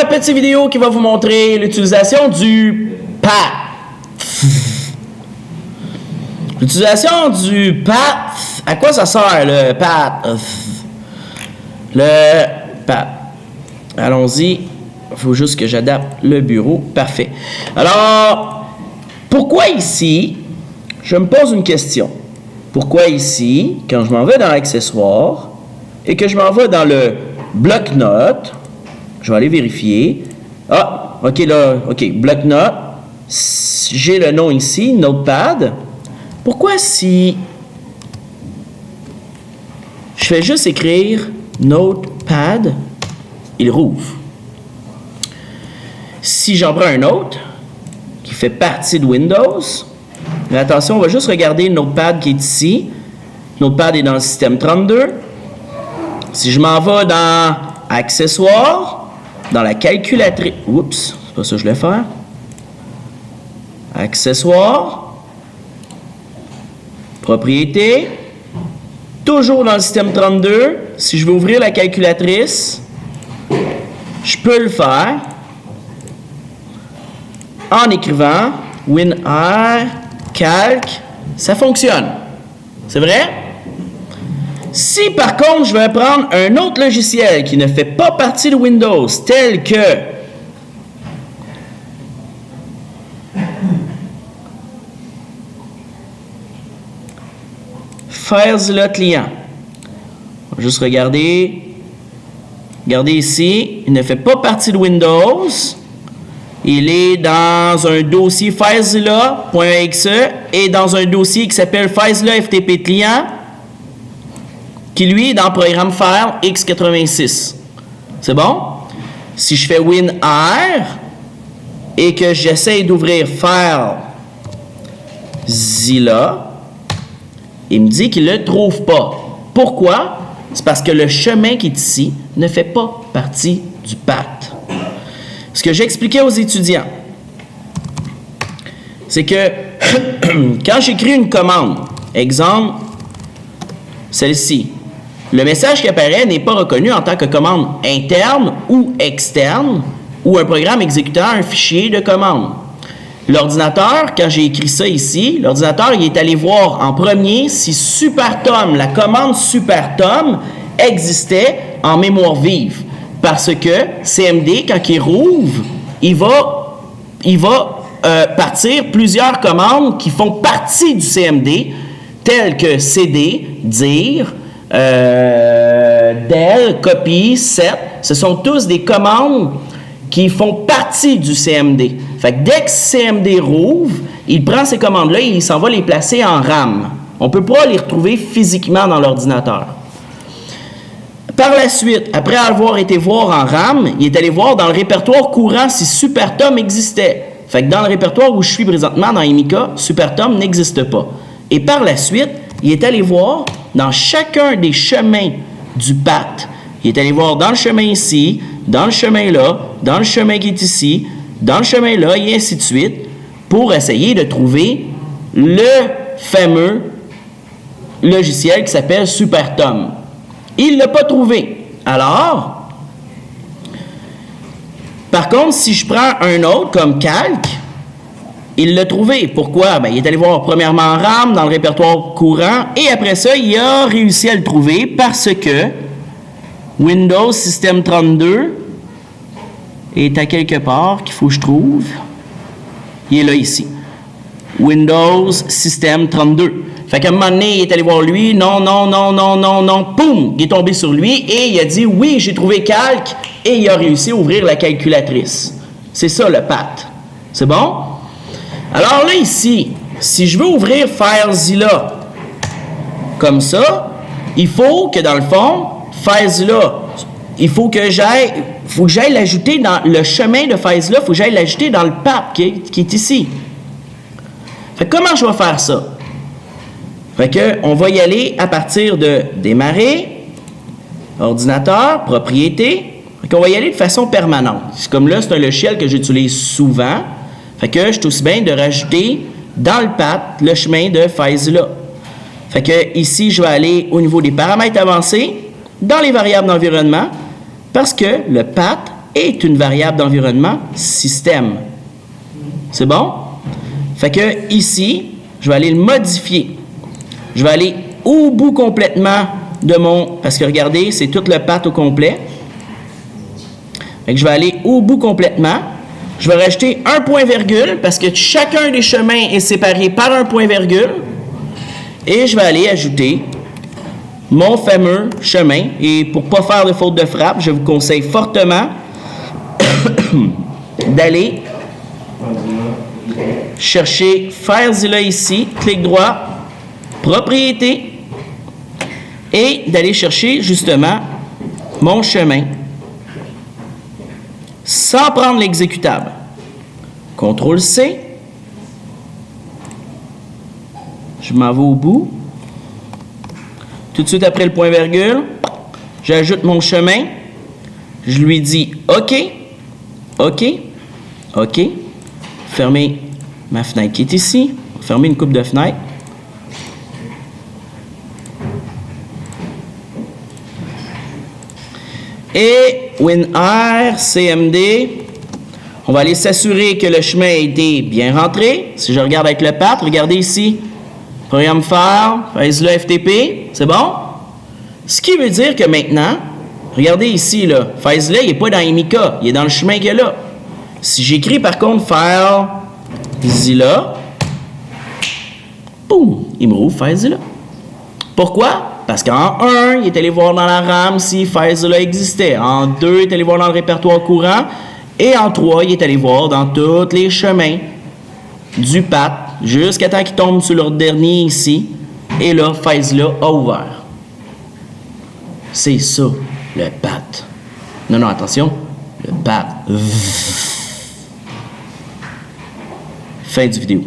petite vidéo qui va vous montrer l'utilisation du path. L'utilisation du path, à quoi ça sert le path? Le path. Allons-y. Il faut juste que j'adapte le bureau. Parfait. Alors, pourquoi ici, je me pose une question. Pourquoi ici, quand je m'en vais dans l'accessoire et que je m'en vais dans le bloc-notes, je vais aller vérifier. Ah, OK, là, OK, bloc-notes. J'ai le nom ici, Notepad. Pourquoi si je fais juste écrire Notepad, il rouvre. Si j'en prends un autre, qui fait partie de Windows, mais attention, on va juste regarder Notepad qui est ici. Notepad est dans le système 32. Si je m'en vais dans Accessoires, dans la calculatrice... Oups, c'est pas ça que je voulais faire. Accessoires. Propriétés. Toujours dans le système 32. Si je veux ouvrir la calculatrice, je peux le faire en écrivant WinR Calc. Ça fonctionne. C'est vrai? Si par contre je vais prendre un autre logiciel qui ne fait pas partie de Windows, tel que FileZilla client. On va juste regarder. Regardez ici, il ne fait pas partie de Windows. Il est dans un dossier FileZilla.exe et dans un dossier qui s'appelle FileZilla FTP client, qui lui est dans le programme File x86. C'est bon? Si je fais WinR et que j'essaie d'ouvrir FileZilla, il me dit qu'il ne le trouve pas. Pourquoi? C'est parce que le chemin qui est ici ne fait pas partie du path. Ce que j'expliquais aux étudiants, c'est que quand j'écris une commande, exemple, celle-ci, le message qui apparaît n'est pas reconnu en tant que commande interne ou externe ou un programme exécutant un fichier de commande. L'ordinateur, quand j'ai écrit ça ici, l'ordinateur il est allé voir en premier si SuperTom, la commande SuperTom, existait en mémoire vive. Parce que CMD, quand il rouvre, il va partir plusieurs commandes qui font partie du CMD, telles que CD, dire, del, copy, set. Ce sont tous des commandes qui font partie du CMD. Fait que dès que CMD rouvre, il prend ces commandes-là et il s'en va les placer en RAM. On ne peut pas les retrouver physiquement dans l'ordinateur. Par la suite, après avoir été voir en RAM, il est allé voir dans le répertoire courant si SuperTom existait. Fait que dans le répertoire où je suis présentement, dans Emica, SuperTom n'existe pas. Et par la suite, il est allé voir dans chacun des chemins du path. Il est allé voir dans le chemin ici, dans le chemin là, dans le chemin qui est ici, dans le chemin là, et ainsi de suite, pour essayer de trouver le fameux logiciel qui s'appelle SuperTom. Il ne l'a pas trouvé. Alors, par contre, si je prends un autre comme Calc, il l'a trouvé. Pourquoi? Ben, il est allé voir premièrement en RAM, dans le répertoire courant, et après ça, il a réussi à le trouver parce que Windows System 32 est à quelque part qu'il faut que je trouve. Il est là ici. Windows System 32. Fait qu'à un moment donné, il est allé voir lui, non, poum, il est tombé sur lui et il a dit, oui, j'ai trouvé Calc et il a réussi à ouvrir la calculatrice. C'est ça le path. C'est bon? Alors là, ici, si je veux ouvrir FileZilla comme ça, il faut que dans le fond, FileZilla, il faut que j'aille l'ajouter dans le chemin de FileZilla, il faut que j'aille l'ajouter dans le path qui est ici. Fait que comment je vais faire ça? Fait que on va y aller à partir de démarrer, ordinateur, propriété. Fait qu'on va y aller de façon permanente. Comme là, c'est un logiciel que j'utilise souvent. Fait que je suis aussi bien de rajouter dans le path le chemin de FileZilla. Fait que ici, je vais aller au niveau des paramètres avancés, dans les variables d'environnement, parce que le path est une variable d'environnement système. C'est bon? Fait que ici, je vais aller le modifier. Je vais aller au bout complètement de mon... Parce que regardez, c'est tout le path au complet. Fait que je vais aller au bout complètement. Je vais rajouter un point-virgule parce que chacun des chemins est séparé par un point-virgule. Et je vais aller ajouter mon fameux chemin. Et pour ne pas faire de faute de frappe, je vous conseille fortement d'aller chercher FileZilla ici, clic droit, propriété, et d'aller chercher justement mon chemin sans prendre l'exécutable. CTRL-C. Je m'en vais au bout. Tout de suite après le point-virgule, j'ajoute mon chemin. Je lui dis OK, OK, OK. Fermer ma fenêtre qui est ici. Fermer une coupe de fenêtres. Et WinR, CMD, on va aller s'assurer que le chemin a été bien rentré. Si je regarde avec le path, regardez ici. Programme file, FileZilla FTP, c'est bon? Ce qui veut dire que maintenant, regardez ici, là, FileZilla, il n'est pas dans MIK, il est dans le chemin qu'il y a là. Si j'écris par contre FileZilla, boum, il me rouvre FileZilla. Pourquoi? Parce qu'en 1, il est allé voir dans la RAM si FileZilla existait. En 2, il est allé voir dans le répertoire courant. Et en 3, il est allé voir dans tous les chemins du path jusqu'à temps qu'il tombe sur le dernier ici. Et là, FileZilla a ouvert. C'est ça, le path. Non, non, attention. Le path. Fin du vidéo.